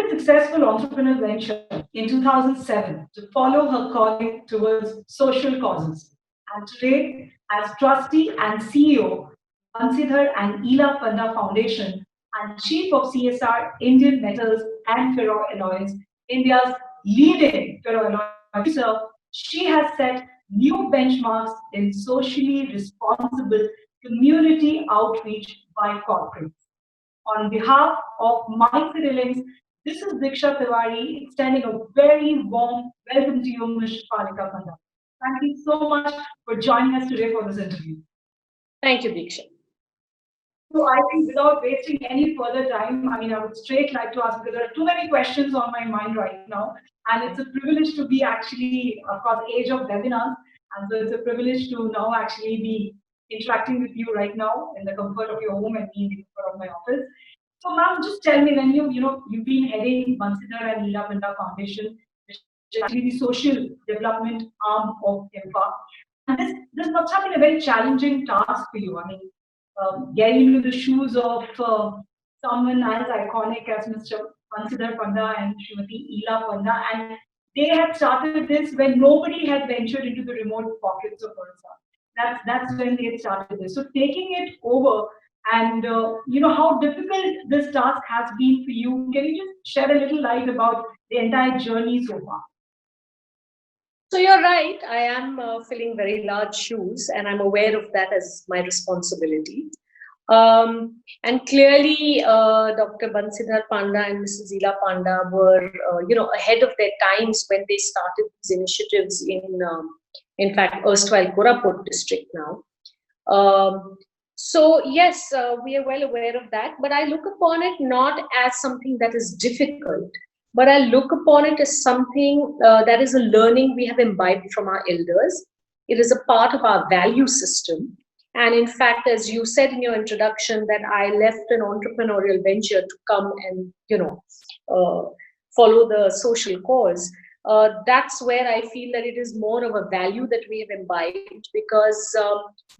a successful entrepreneurial venture in 2007 to follow her calling towards social causes. And today, as trustee and CEO, Bansidhar and Ila Panda Foundation and Chief of CSR Indian Metals and Ferroalloys, India's leading ferroalloy producer, she has set new benchmarks in socially responsible community outreach by corporates. On behalf of my Citylings, this is Diksha Tiwari extending a very warm welcome to you, Ms. Shaifalika Panda. Thank you so much for joining us today for this interview. Thank you, Diksha. So I think without wasting any further time, I would straight like to ask, because there are too many questions on my mind right now, and it's a privilege to be actually, of course, age of webinars, and so it's a privilege to now actually be interacting with you right now in the comfort of your home and me in the comfort of my office. So ma'am, just tell me, when you've been heading Bansidhar and Ila Panda Foundation, which is actually the social development arm of IMFA, and this must have been a very challenging task for you. Getting into the shoes of someone as iconic as Mr. Bansidhar Panda and Srimati Ila Panda, and they had started this when nobody had ventured into the remote pockets of Odisha. That's when they had started this. So taking it over, and how difficult this task has been for you. Can you just shed a little light about the entire journey so far? So you're right, I am filling very large shoes, and I'm aware of that as my responsibility. And clearly, Dr. Bansidhar Panda and Mrs. Ila Panda were, ahead of their times when they started these initiatives in fact, erstwhile Koraput district now. So yes, we are well aware of that, but I look upon it not as something that is difficult, but I look upon it as something that is a learning we have imbibed from our elders. It is a part of our value system. And in fact, as you said in your introduction, that I left an entrepreneurial venture to come and, follow the social cause. That's where I feel that it is more of a value that we have imbibed, because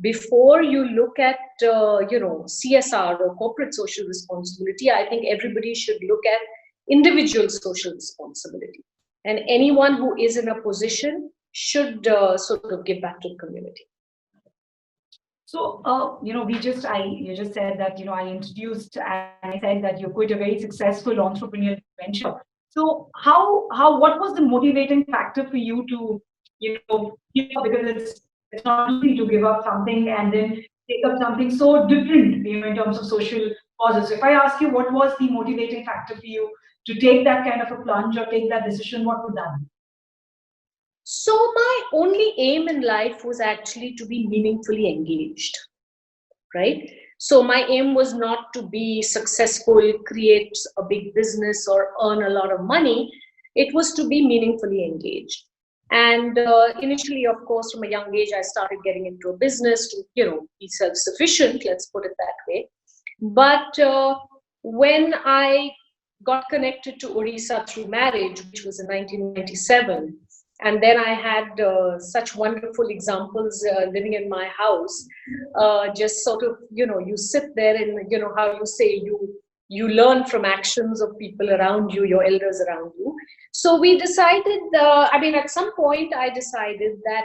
before you look at, CSR or corporate social responsibility, I think everybody should look at individual social responsibility, and anyone who is in a position should sort of give back to the community. So, you just said that, I introduced and I said that you're quite a very successful entrepreneurial venture. So what was the motivating factor for you to, because it's not easy to give up something and then take up something so different, in terms of social causes. If I ask you what was the motivating factor for you to take that kind of a plunge or take that decision, what would that be? So my only aim in life was actually to be meaningfully engaged, right? So my aim was not to be successful, create a big business or earn a lot of money. It was to be meaningfully engaged. And initially, of course, from a young age, I started getting into a business to, be self-sufficient, let's put it that way. But when I got connected to Odisha through marriage, which was in 1997, and then I had such wonderful examples living in my house, just sort of, you sit there and, how you say, you learn from actions of people around you, your elders around you. So we decided, at some point I decided that,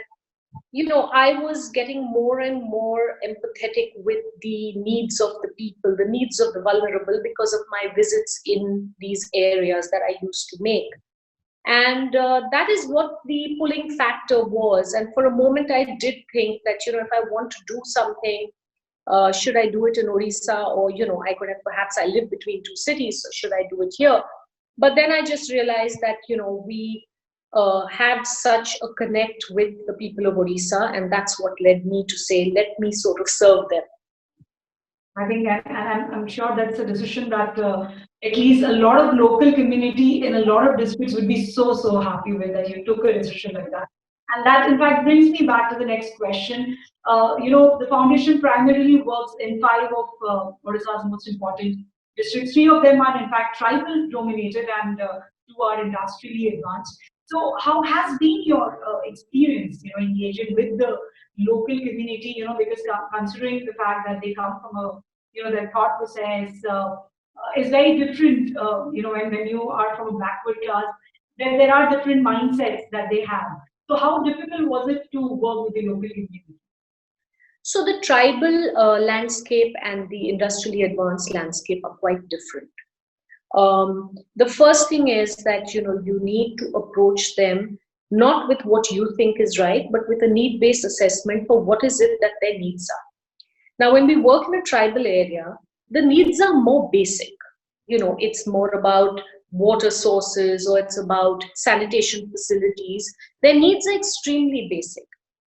I was getting more and more empathetic with the needs of the people, the needs of the vulnerable, because of my visits in these areas that I used to make. And that is what the pulling factor was. And for a moment, I did think that, if I want to do something, should I do it in Odisha, or, I could have, perhaps I live between two cities, so should I do it here? But then I just realized that, we had such a connect with the people of Odisha, and that's what led me to say, let me sort of serve them. I think, and I'm sure that's a decision that at least a lot of local community in a lot of districts would be so happy with, that you took a decision like that. And that, in fact, brings me back to the next question. The foundation primarily works in 5 of Odisha's most important districts. 3 of them are, in fact, tribal dominated, and 2 are industrially advanced. So how has been your experience, engaging with the local community, because considering the fact that they come from a, their thought process, is very different. When you are from a backward class, there are different mindsets that they have. So how difficult was it to work with the local community? So the tribal landscape and the industrially advanced landscape are quite different. The first thing is that you need to approach them not with what you think is right, but with a need-based assessment for what is it that their needs are. Now, when we work in a tribal area, the needs are more basic. It's more about water sources, or it's about sanitation facilities. Their needs are extremely basic.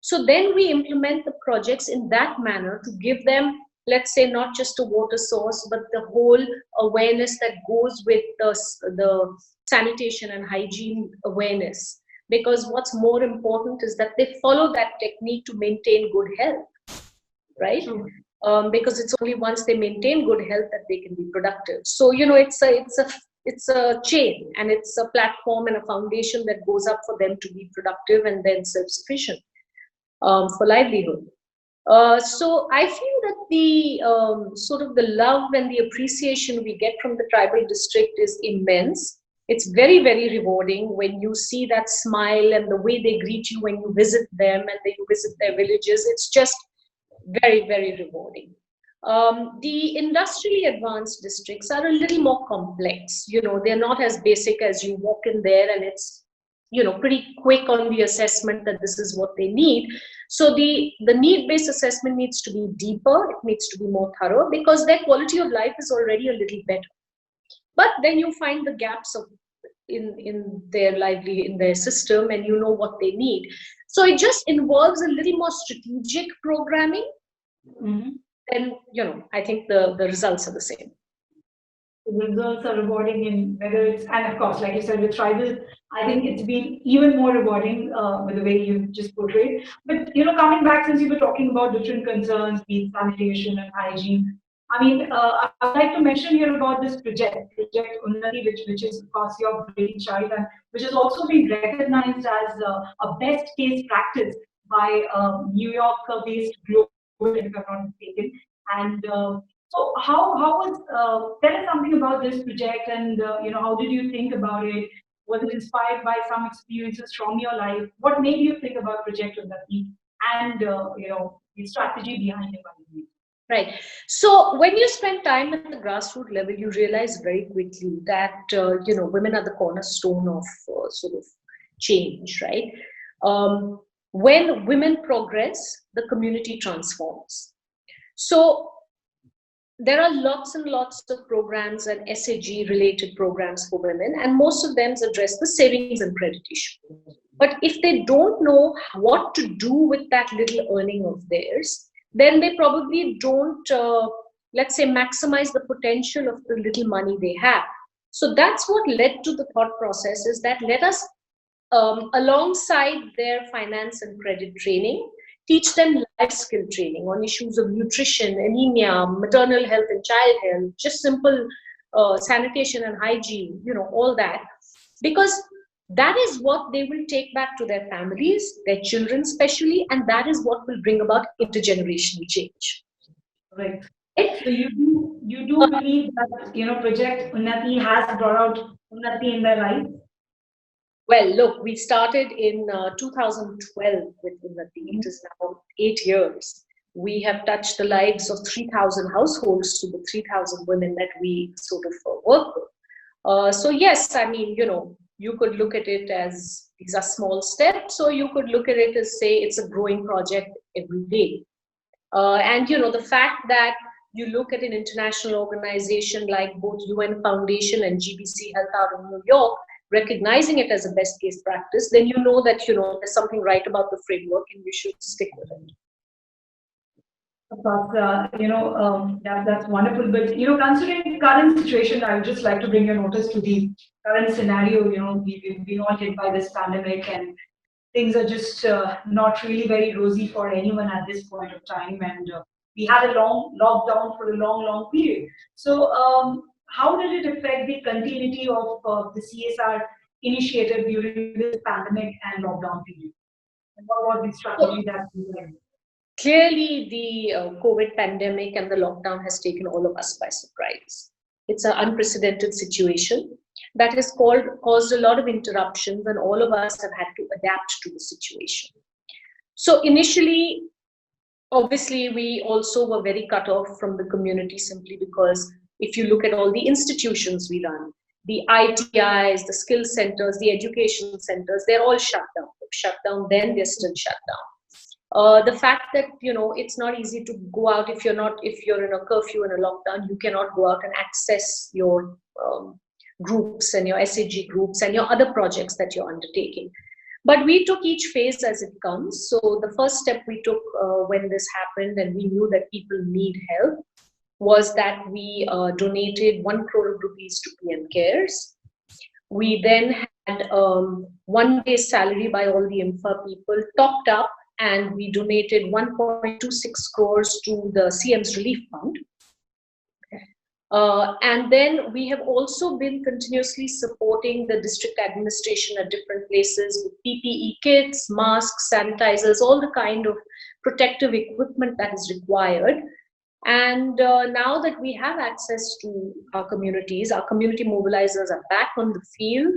So then we implement the projects in that manner to give them, let's say, not just a water source, but the whole awareness that goes with the sanitation and hygiene awareness. Because what's more important is that they follow that technique to maintain good health, right? Sure. Because it's only once they maintain good health that they can be productive. So it's a chain, and it's a platform and a foundation that goes up for them to be productive and then self-sufficient for livelihood. So I feel that the sort of the love and the appreciation we get from the tribal district is immense. It's very, very rewarding when you see that smile and the way they greet you when you visit them and then you visit their villages. It's just very, very rewarding. The industrially advanced districts are a little more complex. They're not as basic as you walk in there and it's, pretty quick on the assessment that this is what they need. So the need-based assessment needs to be deeper, it needs to be more thorough, because their quality of life is already a little better. But then you find the gaps in their system, and you know what they need. So it just involves a little more strategic programming. Mm-hmm. And I think the results are the same. The results are rewarding in whether it's, and of course, like you said, with tribal, I think it's been even more rewarding with the way you just portrayed. But coming back, since you were talking about different concerns, be it sanitation and hygiene, I mean, I'd like to mention here about this project Unnati, which is of course your brainchild, and which has also been recognized as a best case practice by New York-based Global, if I'm not mistaken. And so how was, tell us something about this project, and how did you think about it? Was it inspired by some experiences from your life? What made you think about Project Unnati and the strategy behind it? Right. So when you spend time at the grassroots level, you realize very quickly that women are the cornerstone of sort of change, right? When women progress, the community transforms. So there are lots and lots of programs and SAG related programs for women, and most of them address the savings and credit issue. But if they don't know what to do with that little earning of theirs, then they probably don't, let's say, maximize the potential of the little money they have. So that's what led to the thought process, is that let us, alongside their finance and credit training, teach them life skill training on issues of nutrition, anemia, maternal health and child health, just simple sanitation and hygiene, all that. Because that is what they will take back to their families, their children especially, and that is what will bring about intergenerational change. Right. So you do believe that Project Unnati has brought out Unnati in their life? Well, look, we started in 2012 with Unnati. It is now 8 years. We have touched the lives of 3,000 households to the 3,000 women that we sort of work with. So yes, I mean, you could look at it as these are small steps, or you could look at it as, say, it's a growing project every day. And the fact that you look at an international organization like both UN Foundation and GBC Health out of New York, recognizing it as a best case practice, then you know that there's something right about the framework and you should stick with it. Of course, that's wonderful. But considering the current situation, I would just like to bring your notice to the current scenario. We've been all hit by this pandemic, and things are just not really very rosy for anyone at this point of time. And we had a long lockdown for a long period. So, how did it affect the continuity of the CSR initiative during this pandemic and lockdown period? And what was the strategy that you had? Clearly, the COVID pandemic and the lockdown has taken all of us by surprise. It's an unprecedented situation that has caused a lot of interruptions, and all of us have had to adapt to the situation. So initially, obviously, we also were very cut off from the community simply because if you look at all the institutions we run, the ITIs, the skill centers, the education centers, they're all shut down. They're shut down then, they're still shut down. The fact that, it's not easy to go out if you're in a curfew and a lockdown, you cannot go out and access your groups and your SAG groups and your other projects that you're undertaking. But we took each phase as it comes. So the first step we took when this happened and we knew that people need help was that we donated 1 crore rupees to PM Cares. We then had 1 day's salary by all the IMFA people topped up, and we donated 1.26 crores to the CM's Relief Fund. And then we have also been continuously supporting the district administration at different places with PPE kits, masks, sanitizers, all the kind of protective equipment that is required. And now that we have access to our communities, our community mobilizers are back on the field.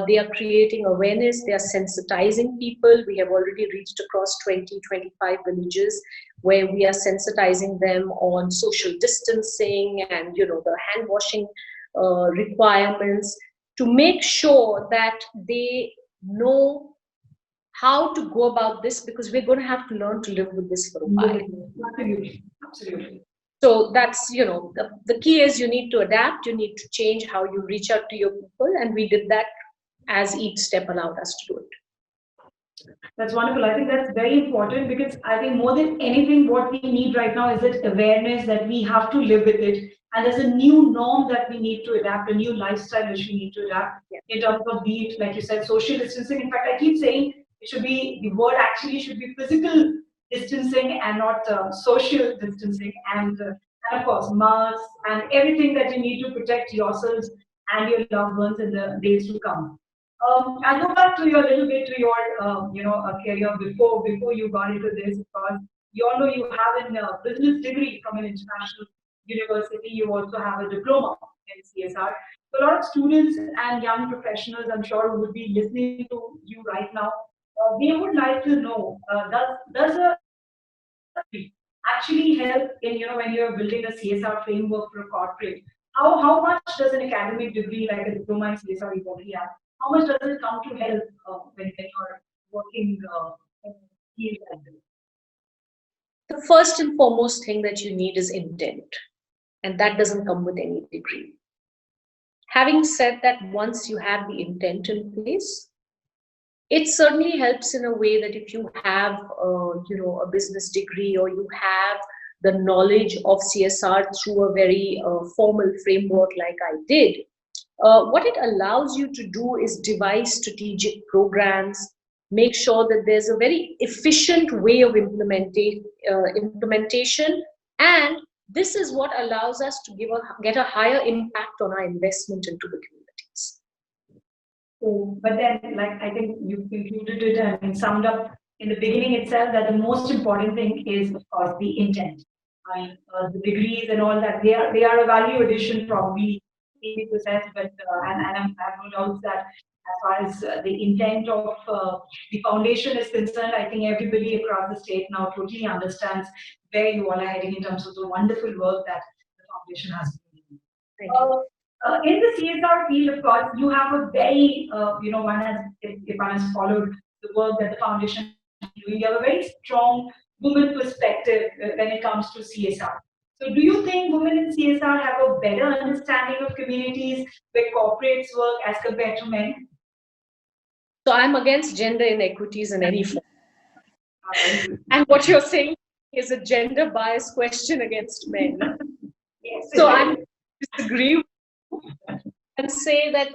They are creating awareness, they are sensitizing people. We have already reached across 20-25 villages where we are sensitizing them on social distancing and the hand washing requirements, to make sure that they know how to go about this, because we're going to have to learn to live with this for a while. Absolutely. So that's, the key is you need to adapt, you need to change how you reach out to your people, and we did that as each step allowed us to do it. That's wonderful. I think that's very important, because I think more than anything, what we need right now is that awareness that we have to live with it. And there's a new norm that we need to adapt, a new lifestyle which we need to adapt in terms of, be it, like you said, social distancing. In fact, I keep saying the word actually should be physical distancing and not social distancing. And of course, masks and everything that you need to protect yourselves and your loved ones in the days to come. I'll go back to you a little bit to your career before you got into this, because you all know you have a business degree from an international university. You also have a diploma in CSR. So a lot of students and young professionals, I'm sure, who would be listening to you right now, they would like to know, does a actually help in, when you're building a CSR framework for a corporate? How much does an academic degree like a diploma in CSR you already have, how much does it come to help when you're working in a field like this? The first and foremost thing that you need is intent, and that doesn't come with any degree. Having said that, once you have the intent in place, it certainly helps in a way that if you have a business degree, or you have the knowledge of CSR through a very formal framework like I did, what it allows you to do is devise strategic programs, make sure that there's a very efficient way of implementation, and this is what allows us to get a higher impact on our investment into the communities. But then, like, I think you concluded it and summed up in the beginning itself that the most important thing is, of course, the intent. Right? The degrees and all that, they are a value addition probably 80%, but and I have no doubts that as far as the intent of the foundation is concerned, I think everybody across the state now totally understands where you all are heading in terms of the wonderful work that the foundation has been doing. Thank you. In the CSR field, of course, you have a very, if one has followed the work that the foundation is doing, you have a very strong women perspective when it comes to CSR. So do you think women in CSR have a better understanding of communities where corporates work as compared to men? So I'm against gender inequities in any form. And what you're saying is a gender bias question against men. Yes. So I disagree and say that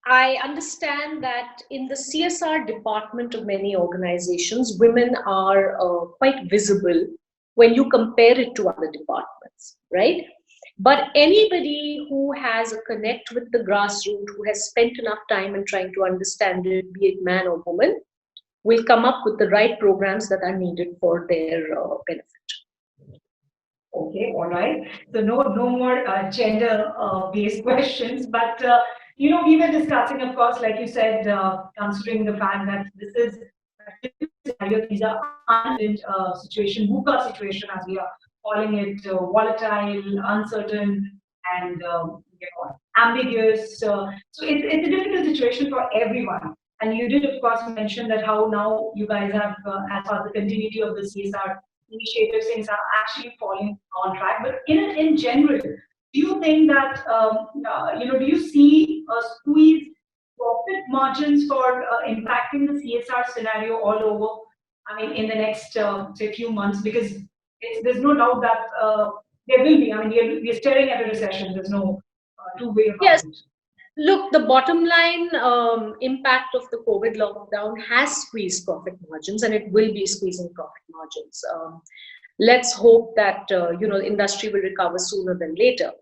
I understand that in the CSR department of many organizations, women are quite visible when you compare it to other departments, right? But anybody who has a connect with the grassroots, who has spent enough time in trying to understand it, be it man or woman, will come up with the right programs that are needed for their benefit. Okay, all right. So no more gender-based questions, but we were discussing, of course, like you said, considering the fact that this is a difficult scenario, these are situation, VUCA situation, as we are calling it, volatile, uncertain, and ambiguous. So it's a difficult situation for everyone. And you did, of course, mention that how now you guys have, as far as the continuity of the CSR initiatives, things are actually falling on track. But in general, do you think that do you see a squeeze profit margins for impacting the CSR scenario all over? I mean, in the next say few months, because there's no doubt that there will be. I mean, we're staring at a recession. There's no two-way about Yes. it. Look, the bottom line impact of the COVID lockdown has squeezed profit margins, and it will be squeezing profit margins. Let's hope that the industry will recover sooner than later.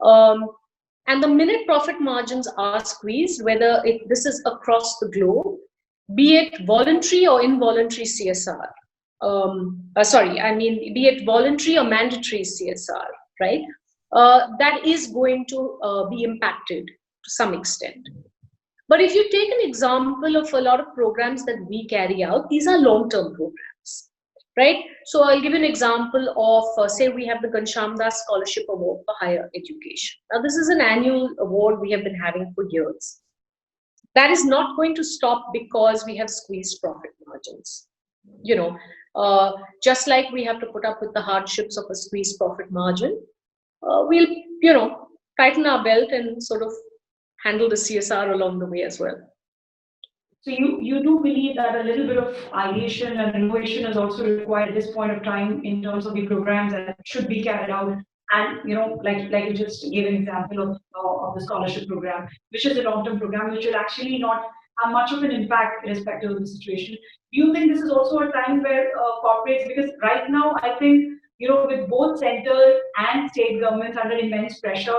And the minute profit margins are squeezed, whether this is across the globe, be it voluntary or involuntary CSR, be it voluntary or mandatory CSR, right? That is going to be impacted to some extent. But if you take an example of a lot of programs that we carry out, these are long-term programs, right? So I'll give you an example of, say, we have the Ghanshyam Das Scholarship Award for Higher Education. Now, this is an annual award we have been having for years. That is not going to stop because we have squeezed profit margins. Just like we have to put up with the hardships of a squeezed profit margin, we'll, tighten our belt and sort of handle the CSR along the way as well. So you do believe that a little bit of ideation and innovation is also required at this point of time in terms of the programs that should be carried out, and like you just gave an example of the scholarship program, which is a long-term program, which will actually not have much of an impact irrespective of the situation. Do you think this is also a time where corporates, because right now I think with both central and state governments under immense pressure,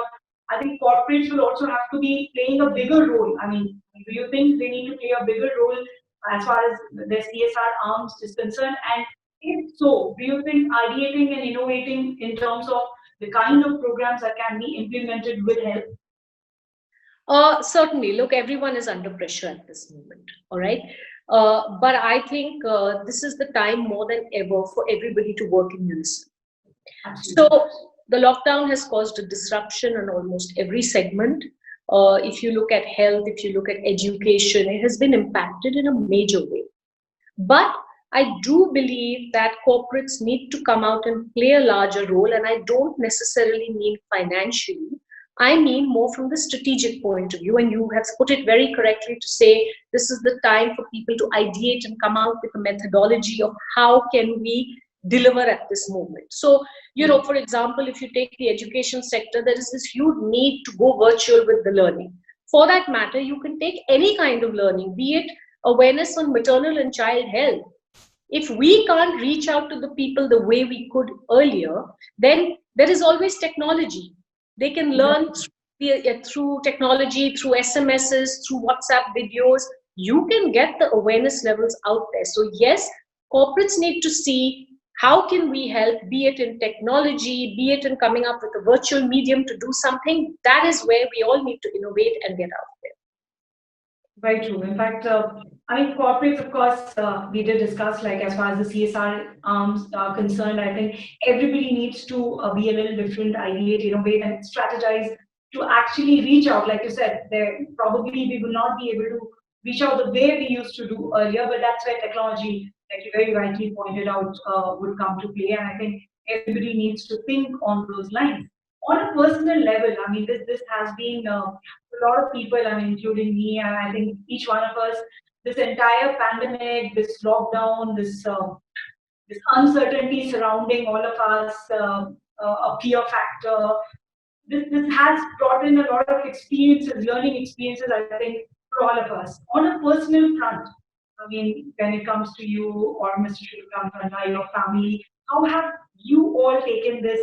I think corporates will also have to be playing a bigger role. I mean, do you think they need to play a bigger role as far as their CSR arms is concerned? And if so, do you think ideating and innovating in terms of the kind of programs that can be implemented will help? Certainly. Look, everyone is under pressure at this moment, all right? But I think this is the time more than ever for everybody to work in unison. Absolutely. So the lockdown has caused a disruption in almost every segment. If you look at health, if you look at education, it has been impacted in a major way. But I do believe that corporates need to come out and play a larger role, and I don't necessarily mean financially. I mean more from the strategic point of view, and you have put it very correctly to say this is the time for people to ideate and come out with a methodology of how can we deliver at this moment. So, for example, if you take the education sector, there is this huge need to go virtual with the learning. For that matter, you can take any kind of learning, be it awareness on maternal and child health. If we can't reach out to the people the way we could earlier, then there is always technology. They can learn through technology, through SMSs, through WhatsApp videos. You can get the awareness levels out there. So yes, corporates need to see how can we help, be it in technology, be it in coming up with a virtual medium to do something. That is where we all need to innovate and get out there. Very true. In fact, I mean, corporates, of course, we did discuss, like, as far as the CSR arms are concerned, I think everybody needs to be a little different, ideate, innovate, and strategize to actually reach out. Like you said, probably we will not be able to reach out the way we used to do earlier, but that's where technology, like you very rightly pointed out, would come to play. And I think everybody needs to think on those lines. On a personal level, I mean, this has been a lot of people, I mean, including me, and I think each one of us, this entire pandemic, this lockdown, this uncertainty surrounding all of us, a fear factor, this has brought in a lot of experiences, learning experiences, I think, for all of us. On a personal front, I mean, when it comes to you or Mr. Shaifalika Panda, your family, how have you all taken this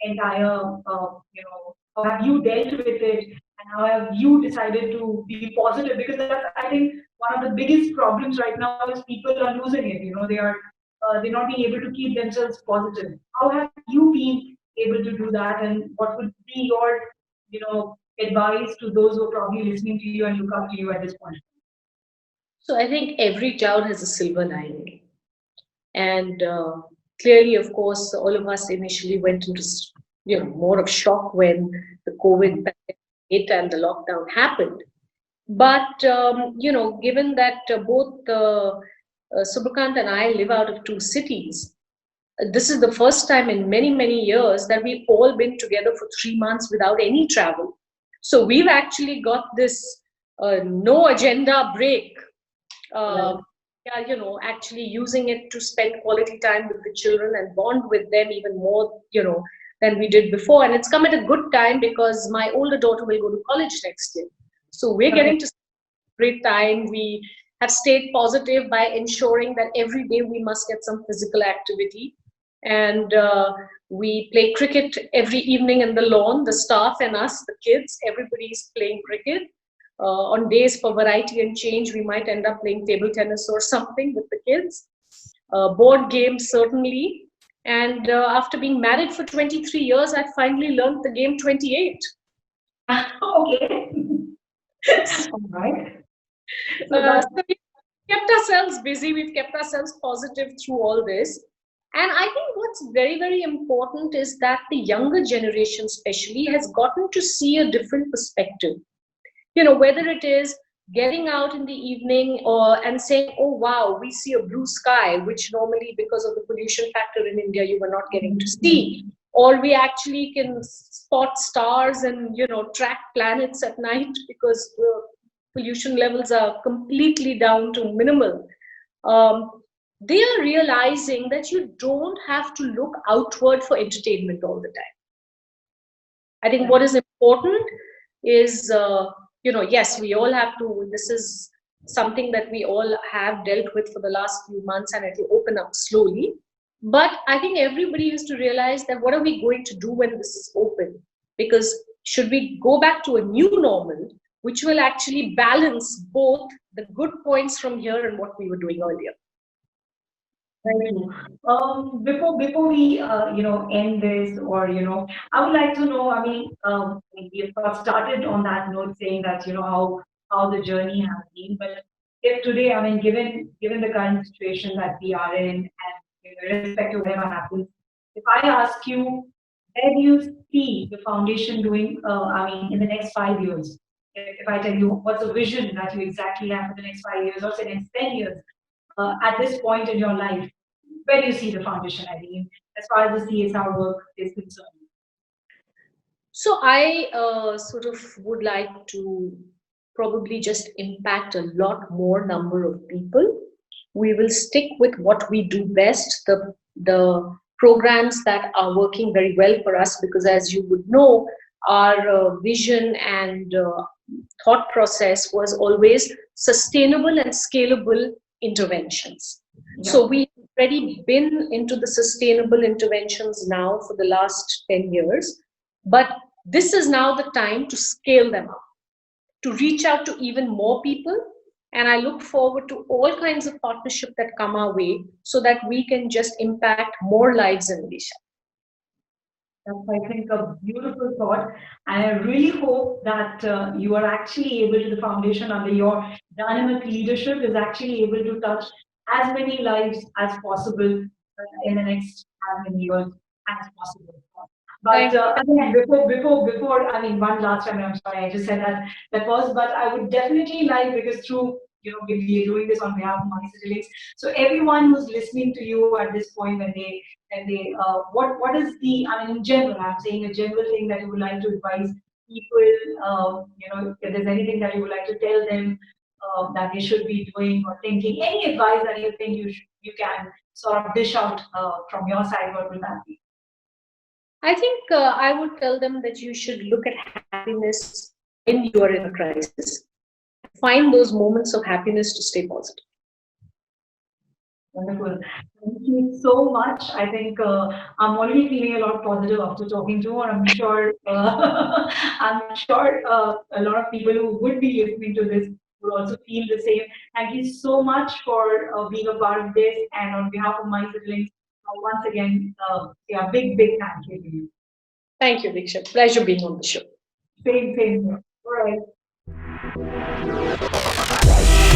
entire, how have you dealt with it, and how have you decided to be positive? Because that's, I think, one of the biggest problems right now is people are losing it. They're not being able to keep themselves positive. How have you been able to do that? And what would be your, advice to those who are probably listening to you and look up to you at this point? So I think every cloud has a silver lining. And clearly, of course, all of us initially went into more of shock when the COVID pandemic hit and the lockdown happened. But given that both Subrikant and I live out of two cities, this is the first time in many years that we've all been together for 3 months without any travel. So we've actually got this no agenda break. Actually using it to spend quality time with the children and bond with them even more, than we did before. And it's come at a good time because my older daughter will go to college next year. So we're getting to spend great time. We have stayed positive by ensuring that every day we must get some physical activity. And we play cricket every evening in the lawn, the staff and us, the kids, everybody's playing cricket. On days for variety and change, we might end up playing table tennis or something with the kids. Board games, certainly. And after being married for 23 years, I finally learned the game 28. Okay. All right. So we've kept ourselves busy. We've kept ourselves positive through all this. And I think what's very important is that the younger generation especially has gotten to see a different perspective. Whether it is getting out in the evening and saying, oh, wow, we see a blue sky, which normally because of the pollution factor in India, you were not getting to see. Or we actually can spot stars and, track planets at night because the pollution levels are completely down to minimal. They are realizing that you don't have to look outward for entertainment all the time. I think what is important is, yes, we all have to, this is something that we all have dealt with for the last few months and it will open up slowly. But I think everybody has to realize that what are we going to do when this is open? Because should we go back to a new normal, which will actually balance both the good points from here and what we were doing earlier? Thank you. Before we end this, or I would like to know. I mean, we have started on that note saying that how the journey has been. But if today, I mean, given the current situation that we are in, and irrespective of whatever happens, if I ask you, where do you see the foundation doing? I mean, in the next 5 years, if I tell you what's the vision that you exactly have for the next 5 years or say next 10 years, at this point in your life, where do you see the foundation, I mean, as far as the CSR work is concerned? So I sort of would like to probably just impact a lot more number of people. We will stick with what we do best, the programs that are working very well for us, because as you would know, our vision and thought process was always sustainable and scalable interventions. Yeah. So we've already been into the sustainable interventions now for the last 10 years, but this is now the time to scale them up, to reach out to even more people. And I look forward to all kinds of partnership that come our way so that we can just impact more lives in Odisha. That's, I think, a beautiful thought. And I really hope that you are actually able to, the foundation under your dynamic leadership is actually able to touch as many lives as possible in the next as many years as possible. But again, before, I mean, one last time, I'm sorry, I just said that was, but I would definitely like, because through, we're doing this on behalf of my siblings. So everyone who's listening to you at this point, when they, what is the, I mean, in general, I'm saying a general thing that you would like to advise people, if there's anything that you would like to tell them that they should be doing or thinking, any advice that you think you can sort of dish out from your side, what would that be? I think I would tell them that you should look at happiness when you are in a crisis. Find those moments of happiness to stay positive. Wonderful. Thank you so much. I think I'm already feeling a lot positive after talking to her. I'm sure a lot of people who would be listening to this will also feel the same. Thank you so much for being a part of this, and on behalf of my siblings, once again, big thank you to you. Thank you, Diksha. Pleasure being on the show. Same. All right.